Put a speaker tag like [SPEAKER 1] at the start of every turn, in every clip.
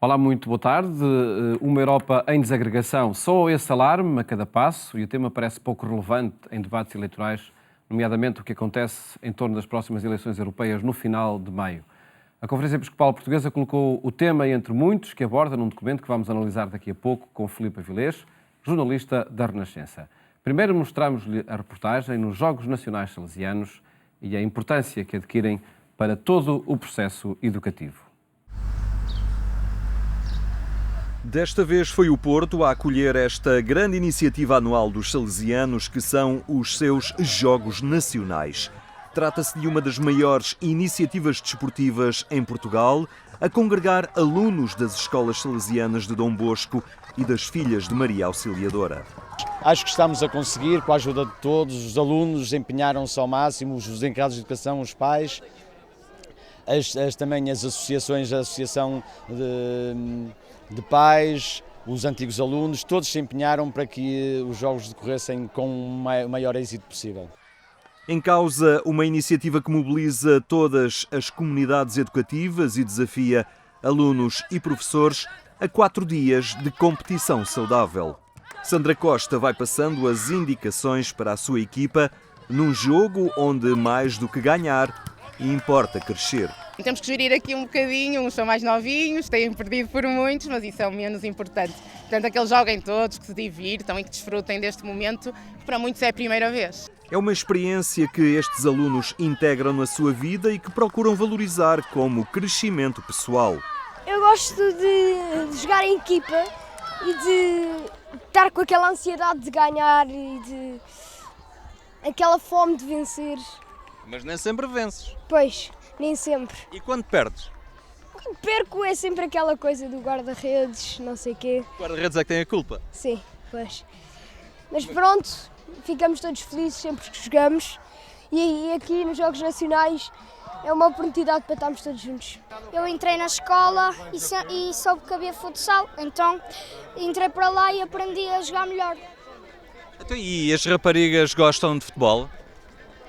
[SPEAKER 1] Olá, muito boa tarde. Uma Europa em desagregação, só esse alarme a cada passo, e o tema parece pouco relevante em debates eleitorais, nomeadamente o que acontece em torno das próximas eleições europeias no final de maio. A Conferência Episcopal Portuguesa colocou o tema entre muitos que aborda num documento que vamos analisar daqui a pouco com Filipe Avilés, jornalista da Renascença. Primeiro mostramos-lhe a reportagem nos Jogos Nacionais Salesianos e a importância que adquirem para todo o processo educativo.
[SPEAKER 2] Desta vez foi o Porto a acolher esta grande iniciativa anual dos salesianos, que são os seus Jogos Nacionais. Trata-se de uma das maiores iniciativas desportivas em Portugal, a congregar alunos das escolas salesianas de Dom Bosco e das Filhas de Maria Auxiliadora.
[SPEAKER 3] Acho que estamos a conseguir, com a ajuda de todos, os alunos empenharam-se ao máximo, os encarregados de educação, os pais, também as associações, a associação de pais, os antigos alunos, todos se empenharam para que os jogos decorressem com o maior êxito possível.
[SPEAKER 2] Em causa, uma iniciativa que mobiliza todas as comunidades educativas e desafia alunos e professores a 4 dias de competição saudável. Sandra Costa vai passando as indicações para a sua equipa num jogo onde, mais do que ganhar, importa crescer.
[SPEAKER 4] Temos que gerir aqui um bocadinho, uns são mais novinhos, têm perdido por muitos, mas isso é o menos importante. Portanto, que eles joguem todos, que se divirtam e que desfrutem deste momento, que para muitos é a primeira vez.
[SPEAKER 2] É uma experiência que estes alunos integram na sua vida e que procuram valorizar como crescimento pessoal.
[SPEAKER 5] Eu gosto de jogar em equipa e de estar com aquela ansiedade de ganhar e de aquela fome de vencer.
[SPEAKER 6] Mas nem sempre vences.
[SPEAKER 5] Pois, nem sempre.
[SPEAKER 6] E quando perdes?
[SPEAKER 5] Quando perco é sempre aquela coisa do guarda-redes, não sei o quê.
[SPEAKER 6] O guarda-redes é que tem a culpa.
[SPEAKER 5] Sim, pois. Mas pronto, ficamos todos felizes sempre que jogamos e aqui nos Jogos Nacionais é uma oportunidade para estarmos todos juntos.
[SPEAKER 7] Eu entrei na escola e soube que havia futsal, então entrei para lá e aprendi a jogar melhor.
[SPEAKER 6] Então, e as raparigas gostam de futebol?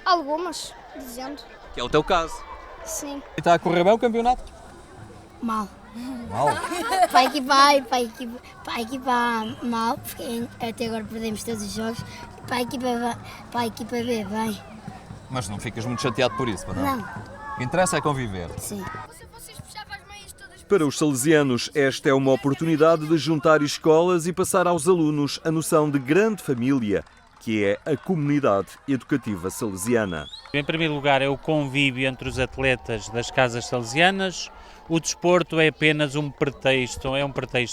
[SPEAKER 7] Algumas, dizendo.
[SPEAKER 6] Que é o teu caso.
[SPEAKER 7] Sim.
[SPEAKER 6] E está a correr bem o campeonato?
[SPEAKER 7] Mal.
[SPEAKER 6] Mal?
[SPEAKER 7] Para a equipa mal, porque até agora perdemos todos os jogos. Para a equipa B, bem.
[SPEAKER 6] Mas não ficas muito chateado por isso, não?
[SPEAKER 7] Não.
[SPEAKER 6] O que interessa é conviver.
[SPEAKER 7] Sim.
[SPEAKER 2] Para os salesianos, esta é uma oportunidade de juntar escolas e passar aos alunos a noção de grande família, que é a comunidade educativa salesiana.
[SPEAKER 8] Em primeiro lugar é o convívio entre os atletas das casas salesianas. O desporto é apenas um pretexto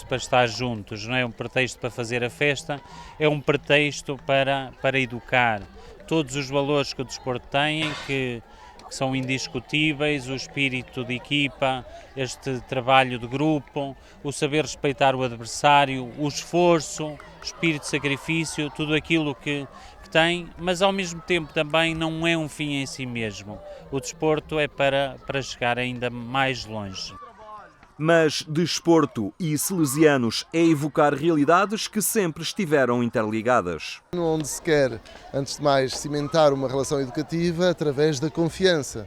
[SPEAKER 8] para estar juntos, não é um pretexto para fazer a festa, é um pretexto para educar. Todos os valores que o desporto tem, que são indiscutíveis, o espírito de equipa, este trabalho de grupo, o saber respeitar o adversário, o esforço, o espírito de sacrifício, tudo aquilo que tem, mas ao mesmo tempo também não é um fim em si mesmo. O desporto é para chegar ainda mais longe.
[SPEAKER 2] Mas desporto e salesianos é evocar realidades que sempre estiveram interligadas.
[SPEAKER 9] Onde se quer, antes de mais, cimentar uma relação educativa através da confiança.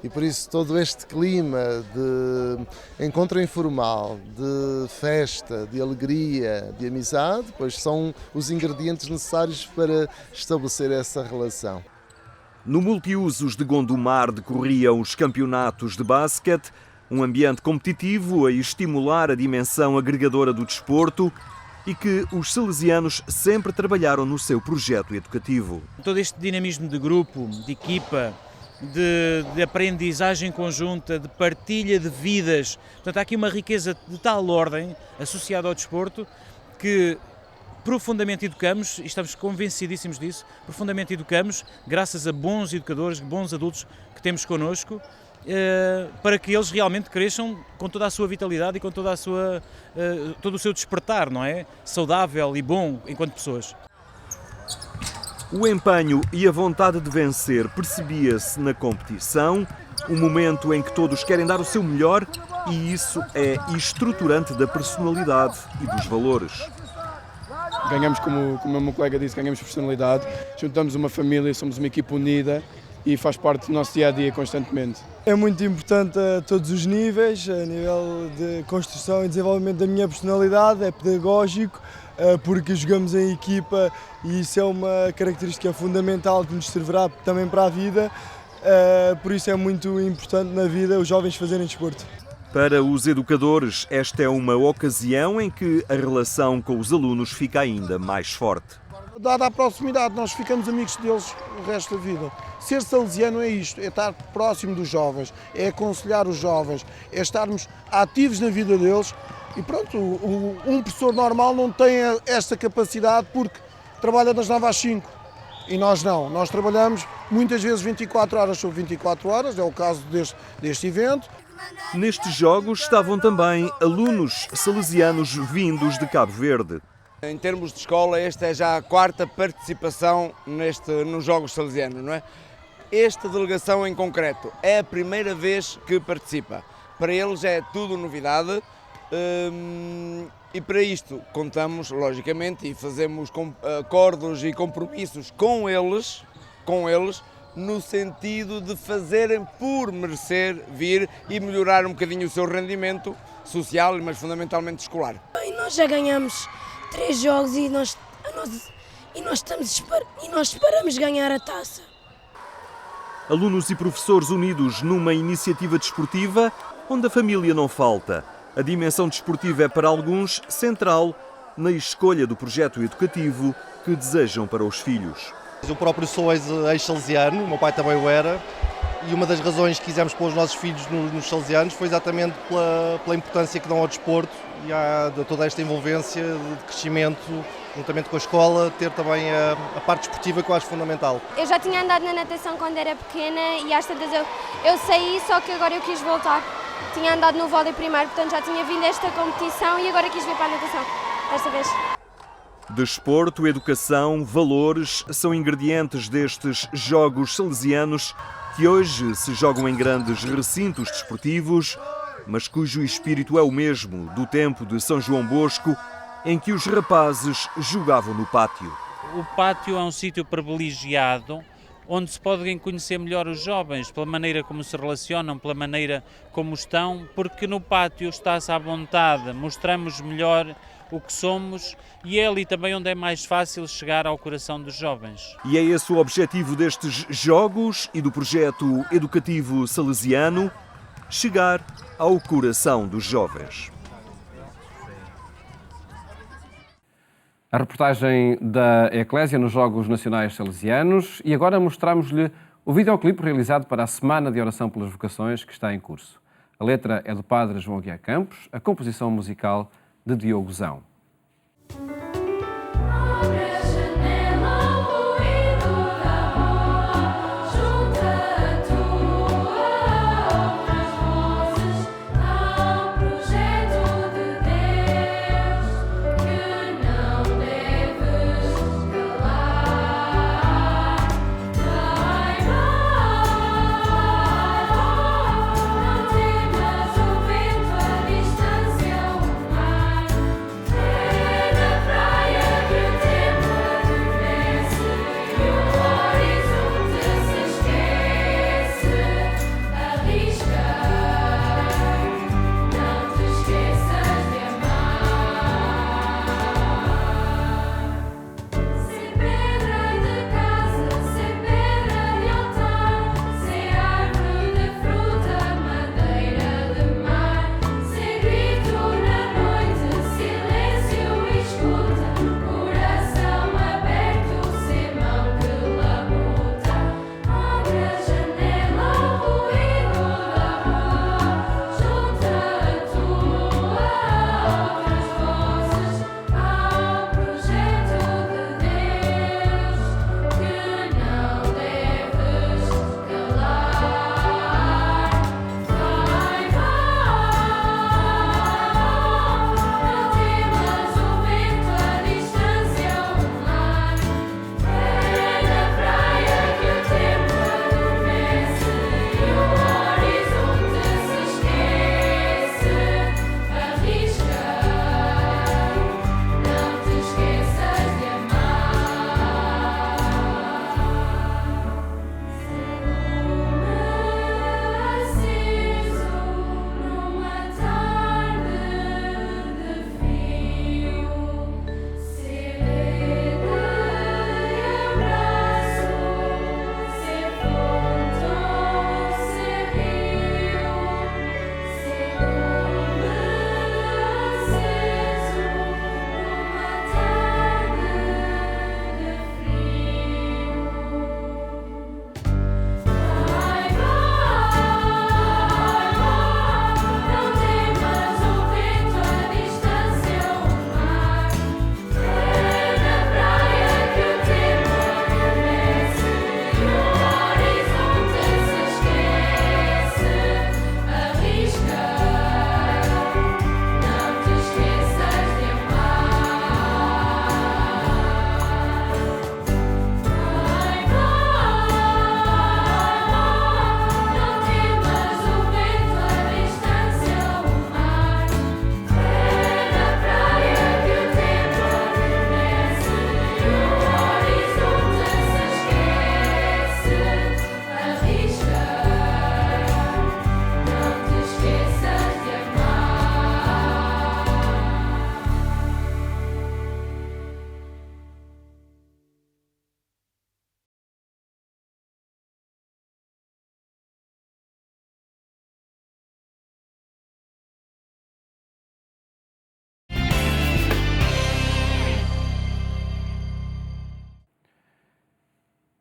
[SPEAKER 9] E por isso todo este clima de encontro informal, de festa, de alegria, de amizade, pois são os ingredientes necessários para estabelecer essa relação.
[SPEAKER 2] No multiusos de Gondomar decorriam os campeonatos de basquete, um ambiente competitivo a estimular a dimensão agregadora do desporto e que os salesianos sempre trabalharam no seu projeto educativo.
[SPEAKER 8] Todo este dinamismo de grupo, de equipa, de aprendizagem conjunta, de partilha de vidas, portanto há aqui uma riqueza de tal ordem associada ao desporto que profundamente educamos, e estamos convencidíssimos disso, profundamente educamos, graças a bons educadores, bons adultos que temos connosco, para que eles realmente cresçam com toda a sua vitalidade e com toda todo o seu despertar, não é? Saudável e bom enquanto pessoas.
[SPEAKER 2] O empenho e a vontade de vencer percebia-se na competição, um momento em que todos querem dar o seu melhor, e isso é estruturante da personalidade e dos valores.
[SPEAKER 10] Ganhamos, como o meu colega disse, ganhamos personalidade, juntamos uma família, somos uma equipa unida e faz parte do nosso dia-a-dia constantemente.
[SPEAKER 11] É muito importante a todos os níveis, a nível de construção e desenvolvimento da minha personalidade, é pedagógico, porque jogamos em equipa e isso é uma característica fundamental que nos servirá também para a vida, por isso é muito importante na vida os jovens fazerem desporto.
[SPEAKER 2] Para os educadores, esta é uma ocasião em que a relação com os alunos fica ainda mais forte.
[SPEAKER 12] Dada a proximidade, nós ficamos amigos deles o resto da vida. Ser salesiano é isto, é estar próximo dos jovens, é aconselhar os jovens, é estarmos ativos na vida deles. E pronto, um professor normal não tem esta capacidade porque trabalha das 9 às 5 e nós não. Nós trabalhamos muitas vezes 24 horas sobre 24 horas, é o caso deste evento.
[SPEAKER 2] Nestes jogos estavam também alunos salesianos vindos de Cabo Verde.
[SPEAKER 13] Em termos de escola, esta é já a 4ª participação nos Jogos Salesianos, não é? Esta delegação em concreto é a primeira vez que participa. Para eles é tudo novidade e para isto contamos, logicamente, e fazemos acordos e compromissos com eles, no sentido de fazerem por merecer vir e melhorar um bocadinho o seu rendimento social, mas fundamentalmente escolar.
[SPEAKER 14] E nós já ganhamos 3 jogos e nós esperamos ganhar a taça.
[SPEAKER 2] Alunos e professores unidos numa iniciativa desportiva onde a família não falta. A dimensão desportiva é para alguns central na escolha do projeto educativo que desejam para os filhos.
[SPEAKER 15] Eu próprio sou ex-salesiano, o meu pai também o era, e uma das razões que quisemos pôr os nossos filhos nos salesianos foi exatamente pela importância que dão ao desporto e a toda esta envolvência de crescimento, juntamente com a escola, ter também a parte desportiva que eu acho fundamental.
[SPEAKER 5] Eu já tinha andado na natação quando era pequena e às tantas eu saí, só que agora eu quis voltar. Tinha andado no vôlei primeiro, portanto já tinha vindo a esta competição e agora quis vir para a natação, desta vez.
[SPEAKER 2] Desporto, educação, valores são ingredientes destes Jogos Salesianos que hoje se jogam em grandes recintos desportivos, mas cujo espírito é o mesmo do tempo de São João Bosco, em que os rapazes jogavam no pátio.
[SPEAKER 8] O pátio é um sítio privilegiado onde se podem conhecer melhor os jovens, pela maneira como se relacionam, pela maneira como estão, porque no pátio está-se à vontade, mostramos melhor o que somos e é ali também onde é mais fácil chegar ao coração dos jovens.
[SPEAKER 2] E é esse o objetivo destes jogos e do projeto educativo salesiano, chegar ao coração dos jovens.
[SPEAKER 1] A reportagem da Eclésia nos Jogos Nacionais Salesianos e agora mostramos-lhe o videoclipe realizado para a Semana de Oração pelas Vocações que está em curso. A letra é do padre João Aguiar Campos, a composição musical de Diogo Zão.
[SPEAKER 16] Distância, o mar,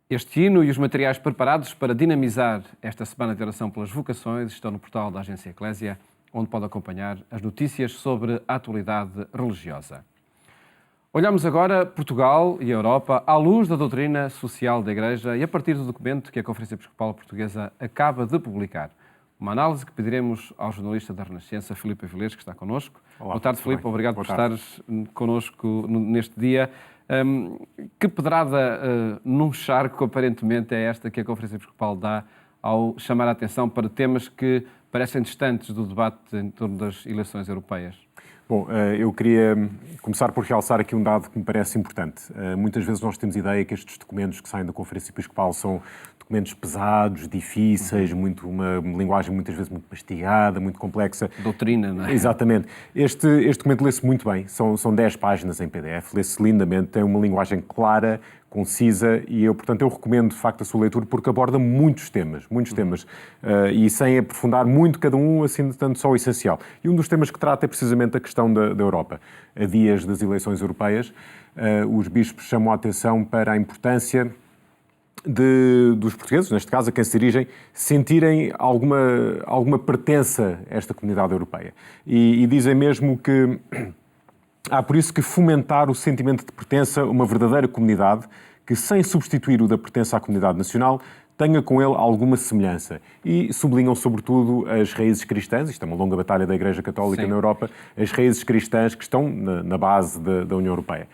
[SPEAKER 1] Este hino e os materiais preparados para dinamizar esta semana de oração pelas vocações estão no portal da Agência Eclésia, onde pode acompanhar as notícias sobre a atualidade religiosa. Olhamos agora Portugal e a Europa à luz da doutrina social da Igreja e a partir do documento que a Conferência Episcopal Portuguesa acaba de publicar. Uma análise que pediremos ao jornalista da Renascença, Filipe Avilés, que está connosco.
[SPEAKER 16] Olá,
[SPEAKER 1] boa tarde, Filipe. Obrigado por
[SPEAKER 16] tarde.
[SPEAKER 1] estares connosco neste dia. Que pedrada num charco, aparentemente, é esta que a Conferência Episcopal dá ao chamar a atenção para temas que parecem distantes do debate em torno das eleições europeias?
[SPEAKER 16] Bom, eu queria começar por realçar aqui um dado que me parece importante. Muitas vezes nós temos ideia que estes documentos que saem da Conferência Episcopal são documentos pesados, difíceis, uma linguagem muitas vezes muito mastigada, muito complexa.
[SPEAKER 1] Doutrina, não é?
[SPEAKER 16] Exatamente. Este documento lê-se muito bem, são 10 páginas em PDF, lê-se lindamente, tem uma linguagem clara, concisa e portanto, eu recomendo de facto a sua leitura porque aborda muitos temas, e sem aprofundar muito cada um, assim, tanto só o essencial. E um dos temas que trata é precisamente a questão da Europa. A dias das eleições europeias, os bispos chamam a atenção para a importância dos portugueses, neste caso a quem se dirigem, sentirem alguma pertença a esta comunidade europeia. E dizem mesmo que há por isso que fomentar o sentimento de pertença a uma verdadeira comunidade que, sem substituir o da pertença à comunidade nacional, tenha com ele alguma semelhança. E sublinham, sobretudo, as raízes cristãs, isto é uma longa batalha da Igreja Católica na Europa, as raízes cristãs que estão na base da União Europeia.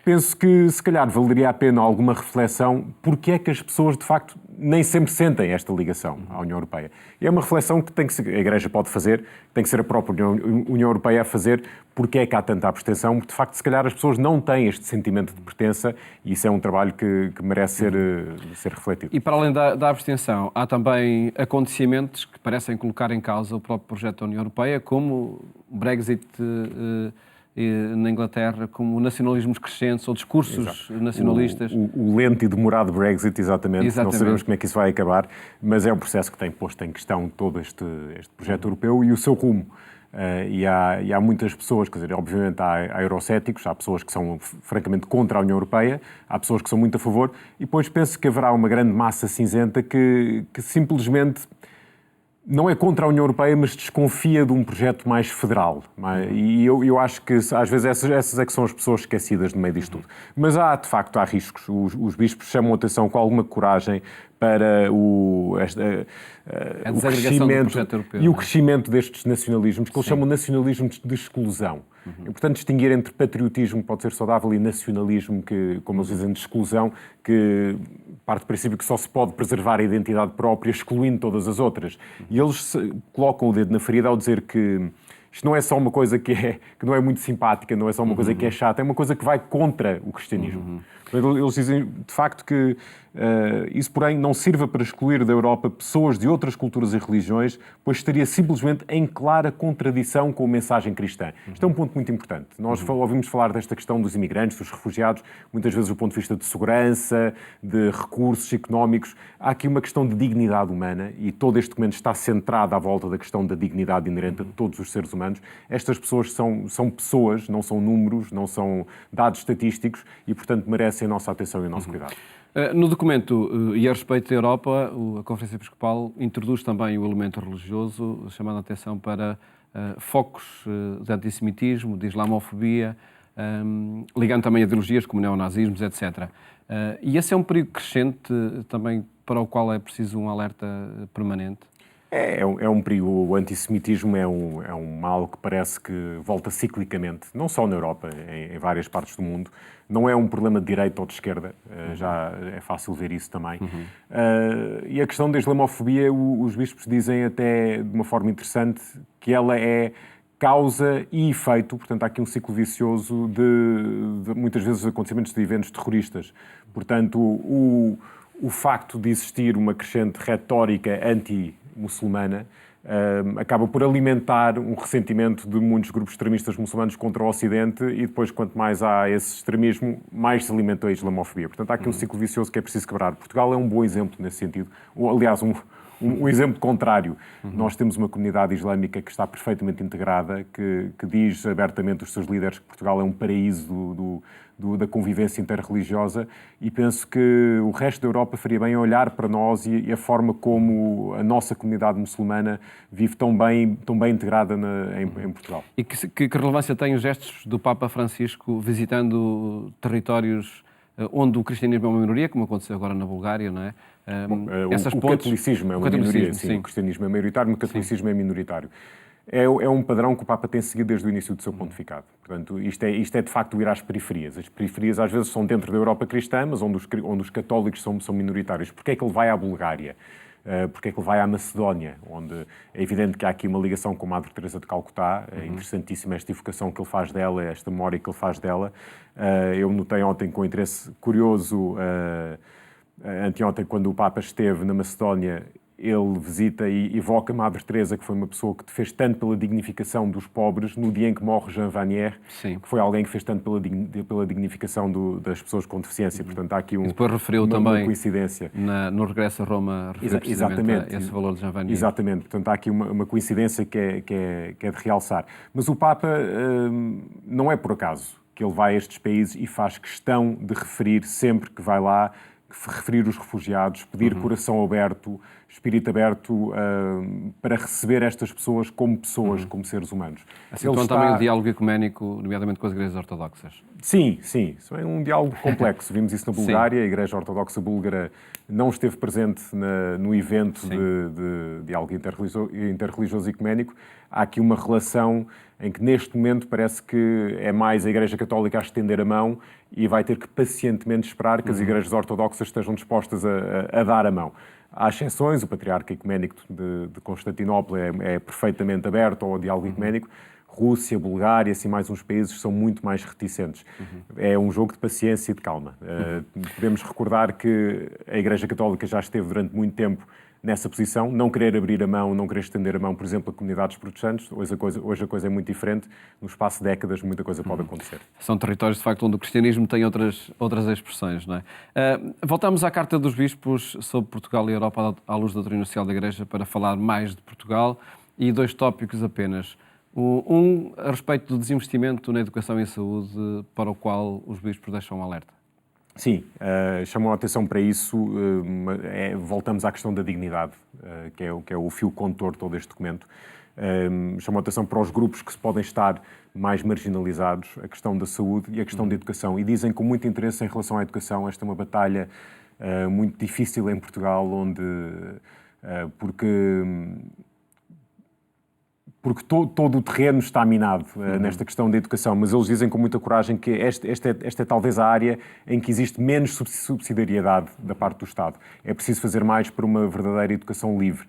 [SPEAKER 16] Penso que, se calhar, valeria a pena alguma reflexão porque é que as pessoas, de facto, nem sempre sentem esta ligação à União Europeia. E é uma reflexão que a Igreja pode fazer, tem que ser a própria União Europeia a fazer, porque é que há tanta abstenção, porque, de facto, se calhar as pessoas não têm este sentimento de pertença e isso é um trabalho que merece ser refletido.
[SPEAKER 1] E, para além da abstenção, há também acontecimentos que parecem colocar em causa o próprio projeto da União Europeia, como o Brexit na Inglaterra, como nacionalismos crescentes ou discursos nacionalistas.
[SPEAKER 16] O lento e demorado Brexit, exatamente. Não sabemos como é que isso vai acabar, mas é um processo que tem posto em questão todo este projeto europeu e o seu rumo. E há muitas pessoas, quer dizer, obviamente há eurocéticos, há pessoas que são francamente contra a União Europeia, há pessoas que são muito a favor, e depois penso que haverá uma grande massa cinzenta que simplesmente não é contra a União Europeia, mas desconfia de um projeto mais federal. E eu acho que, às vezes, essas é que são as pessoas esquecidas no meio disto tudo. Mas há riscos. Os bispos chamam a atenção com alguma coragem para o crescimento
[SPEAKER 1] europeu,
[SPEAKER 16] e o crescimento destes nacionalismos, que eles chamam nacionalismos de exclusão. É importante distinguir entre patriotismo, que pode ser saudável, e nacionalismo, que, como eles dizem, de exclusão, que parte do princípio que só se pode preservar a identidade própria, excluindo todas as outras. E eles colocam o dedo na ferida ao dizer que isto não é só uma coisa que não é muito simpática, não é só uma coisa que é chata, é uma coisa que vai contra o cristianismo. Eles dizem, de facto, que isso, porém, não sirva para excluir da Europa pessoas de outras culturas e religiões, pois estaria simplesmente em clara contradição com a mensagem cristã. Isto é um ponto muito importante. Nós ouvimos falar desta questão dos imigrantes, dos refugiados, muitas vezes do ponto de vista de segurança, de recursos económicos. Há aqui uma questão de dignidade humana e todo este documento está centrado à volta da questão da dignidade inerente a todos os seres humanos. Estas pessoas são pessoas, não são números, não são dados estatísticos e, portanto, merecem a nossa atenção e o nosso cuidado.
[SPEAKER 1] No documento e a respeito da Europa, a Conferência Episcopal introduz também o elemento religioso, chamando a atenção para focos de antissemitismo, de islamofobia, ligando também a ideologias como neonazismos, etc. E esse é um perigo crescente também para o qual é preciso um alerta permanente?
[SPEAKER 16] É um perigo. O antissemitismo é um mal que parece que volta ciclicamente, não só na Europa, em várias partes do mundo. Não é um problema de direita ou de esquerda, já é fácil ver isso também. E a questão da islamofobia, os bispos dizem até de uma forma interessante que ela é causa e efeito, portanto há aqui um ciclo vicioso de muitas vezes acontecimentos de eventos terroristas. Portanto, o facto de existir uma crescente retórica anti-muçulmana acaba por alimentar um ressentimento de muitos grupos extremistas muçulmanos contra o Ocidente e depois, quanto mais há esse extremismo, mais se alimenta a islamofobia. Portanto, há aqui um ciclo vicioso que é preciso quebrar. Portugal é um bom exemplo nesse sentido. Aliás, um um exemplo contrário. Nós temos uma comunidade islâmica que está perfeitamente integrada, que diz abertamente aos seus líderes que Portugal é um paraíso da convivência interreligiosa, e penso que o resto da Europa faria bem olhar para nós e a forma como a nossa comunidade muçulmana vive tão bem integrada em Portugal.
[SPEAKER 1] E que relevância têm os gestos do Papa Francisco visitando territórios onde o cristianismo é uma minoria, como aconteceu agora na Bulgária, não é?
[SPEAKER 16] O catolicismo é uma minoria, sim. O cristianismo é maioritário, mas o catolicismo é minoritário. É um padrão que o Papa tem seguido desde o início do seu pontificado. Portanto, isto é de facto ir às periferias. As periferias às vezes são dentro da Europa cristã, mas onde os católicos são minoritários. Porquê é que ele vai à Bulgária? Porque é que ele vai à Macedónia, onde é evidente que há aqui uma ligação com a Madre Teresa de Calcutá. É interessantíssima esta evocação que ele faz dela, esta memória que ele faz dela. Eu notei ontem com interesse curioso, anteontem, quando o Papa esteve na Macedónia, ele visita e evoca a Madre Teresa, que foi uma pessoa que fez tanto pela dignificação dos pobres, no dia em que morre Jean Vanier, que foi alguém que fez tanto pela dignificação das pessoas com deficiência. Portanto, há aqui
[SPEAKER 1] depois referiu também
[SPEAKER 16] uma coincidência.
[SPEAKER 1] No regresso a Roma,
[SPEAKER 16] exatamente,
[SPEAKER 1] a esse valor de Jean Vanier.
[SPEAKER 16] Exatamente. Portanto, há aqui uma coincidência que é de realçar. Mas o Papa não é por acaso que ele vai a estes países e faz questão de referir sempre que vai lá, referir os refugiados, pedir coração aberto, espírito aberto para receber estas pessoas, como seres humanos.
[SPEAKER 1] Então também o diálogo ecuménico, nomeadamente com as igrejas ortodoxas.
[SPEAKER 16] Sim. Isso é um diálogo complexo. Vimos isso na Bulgária. A Igreja Ortodoxa Búlgara não esteve presente no evento de diálogo interreligioso e ecuménico. Há aqui uma relação em que, neste momento, parece que é mais a Igreja Católica a estender a mão e vai ter que pacientemente esperar que as igrejas ortodoxas estejam dispostas a dar a mão. Há exceções, o Patriarca Ecuménico de Constantinopla é perfeitamente aberto ao diálogo ecuménico. Rússia, Bulgária, assim mais uns países são muito mais reticentes. É um jogo de paciência e de calma. Podemos recordar que a Igreja Católica já esteve durante muito tempo nessa posição, não querer abrir a mão, não querer estender a mão, por exemplo, a comunidades protestantes. Hoje a coisa é muito diferente. No espaço de décadas, muita coisa pode acontecer.
[SPEAKER 1] São territórios, de facto, onde o cristianismo tem outras expressões, não é? Voltamos à Carta dos Bispos sobre Portugal e a Europa à luz da doutrina social da Igreja para falar mais de Portugal e 2 tópicos apenas. Um a respeito do desinvestimento na educação e saúde, para o qual os bispos deixam um alerta.
[SPEAKER 16] Sim, chamou a atenção para isso. Voltamos à questão da dignidade, que é o fio condutor de todo este documento. Chamou a atenção para os grupos que podem estar mais marginalizados, a questão da saúde e a questão da educação. E dizem com muito interesse em relação à educação. Esta é uma batalha muito difícil em Portugal, porque todo o terreno está minado nesta questão da educação, mas eles dizem com muita coragem que esta é talvez a área em que existe menos subsidiariedade da parte do Estado. É preciso fazer mais para uma verdadeira educação livre,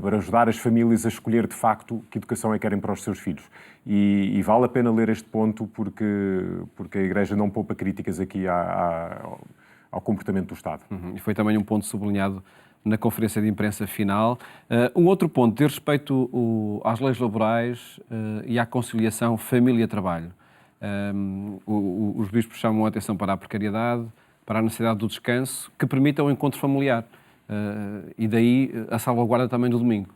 [SPEAKER 16] para ajudar as famílias a escolher de facto que educação é que querem para os seus filhos. E vale a pena ler este ponto porque a Igreja não poupa críticas aqui ao comportamento do Estado.
[SPEAKER 1] E foi também um ponto sublinhado na conferência de imprensa final. Um outro ponto, diz respeito às leis laborais e à conciliação família-trabalho. Os bispos chamam a atenção para a precariedade, para a necessidade do descanso, que permita o encontro familiar. E daí a salvaguarda também do domingo.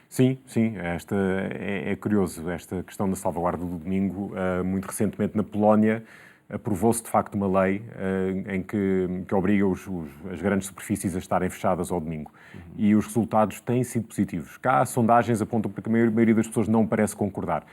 [SPEAKER 16] Sim. É curioso esta questão da salvaguarda do domingo. Muito recentemente na Polónia aprovou-se de facto uma lei em que obriga as grandes superfícies a estarem fechadas ao domingo. E os resultados têm sido positivos. Cá sondagens apontam para que a maioria das pessoas não parece concordar.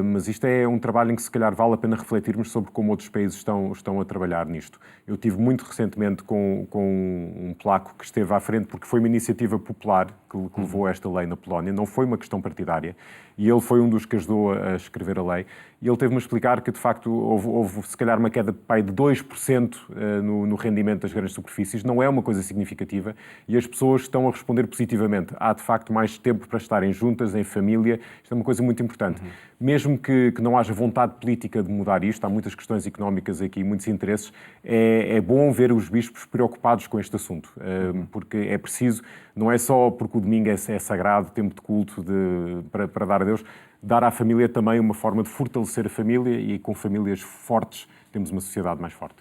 [SPEAKER 16] Mas isto é um trabalho em que se calhar vale a pena refletirmos sobre como outros países estão a trabalhar nisto. Eu tive muito recentemente com um polaco que esteve à frente porque foi uma iniciativa popular que levou a esta lei na Polónia, não foi uma questão partidária, e ele foi um dos que ajudou a escrever a lei, e ele teve-me a explicar que de facto houve se calhar uma queda de 2% no rendimento das grandes superfícies, não é uma coisa significativa, e as pessoas estão a responder positivamente. Há de facto mais tempo para estarem juntas, em família, isto é uma coisa muito importante. Mesmo que não haja vontade política de mudar isto, há muitas questões económicas aqui, muitos interesses, é bom ver os bispos preocupados com este assunto, porque é preciso, não é só porque o domingo é sagrado, tempo de culto para dar a Deus, dar à família também uma forma de fortalecer a família, e com famílias fortes temos uma sociedade mais forte.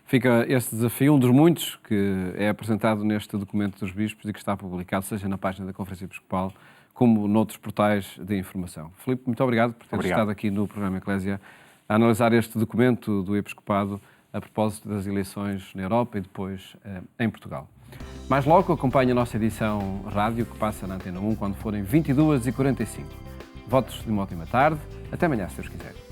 [SPEAKER 1] Fica este desafio, um dos muitos que é apresentado neste documento dos bispos e que está publicado, seja na página da Conferência Episcopal, como noutros portais de informação. Filipe, muito obrigado por ter estado aqui no programa Eclésia a analisar este documento do Episcopado a propósito das eleições na Europa e depois em Portugal. Mais logo, acompanhe a nossa edição rádio que passa na Antena 1 quando forem 22h45. Votos de uma ótima tarde. Até amanhã, se Deus quiser.